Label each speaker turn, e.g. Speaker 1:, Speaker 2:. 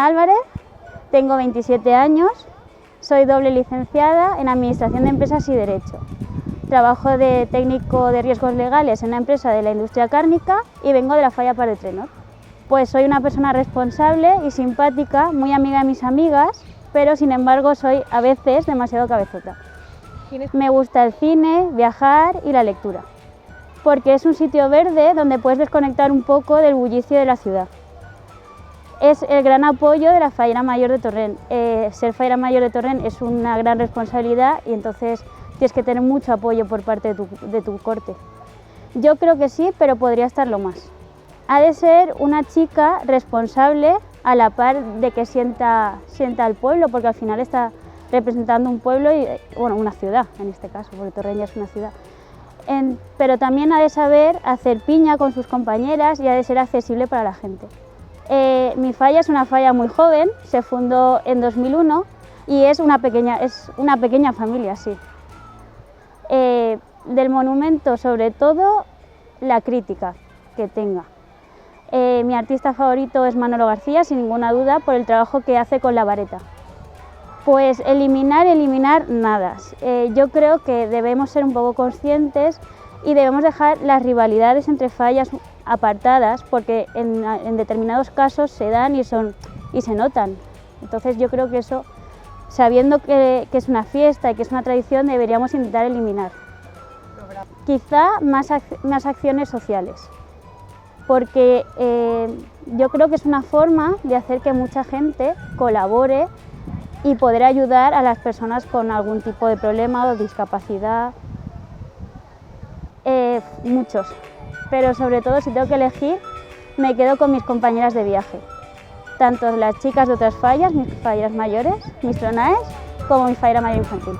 Speaker 1: Álvarez, tengo 27 años, soy doble licenciada en Administración de Empresas y Derecho. Trabajo de técnico de riesgos legales en una empresa de la industria cárnica y vengo de la Falla Par de Trenor. Pues soy una persona responsable y simpática, muy amiga de mis amigas, pero sin embargo soy a veces demasiado cabezota. Me gusta el cine, viajar y la lectura, porque es un sitio verde donde puedes desconectar un poco del bullicio de la ciudad. Es el gran apoyo de la Fallera Mayor de Torrent. Ser Fallera Mayor de Torrent es una gran responsabilidad y entonces tienes que tener mucho apoyo por parte de tu corte. Yo creo que sí, pero podría estarlo más. Ha de ser una chica responsable a la par de que sienta al pueblo, porque al final está representando un pueblo y bueno, una ciudad en este caso, porque Torrent ya es una ciudad. Pero también ha de saber hacer piña con sus compañeras y ha de ser accesible para la gente. Mi falla es una falla muy joven, se fundó en 2001 y es una pequeña familia, sí. Del monumento, sobre todo, la crítica que tenga. Mi artista favorito es Manolo García, sin ninguna duda, por el trabajo que hace con la vareta. Pues eliminar nada. Yo creo que debemos ser un poco conscientes y debemos dejar las rivalidades entre fallas apartadas, porque en determinados casos se dan y se notan. Entonces yo creo que eso, sabiendo que es una fiesta y que es una tradición, deberíamos intentar eliminar. Quizá más acciones sociales, porque yo creo que es una forma de hacer que mucha gente colabore y poder ayudar a las personas con algún tipo de problema o discapacidad. Muchos, pero sobre todo si tengo que elegir me quedo con mis compañeras de viaje, tanto las chicas de otras fallas, mis falleras mayores, mis tronaes, como mi fallera mayor infantil.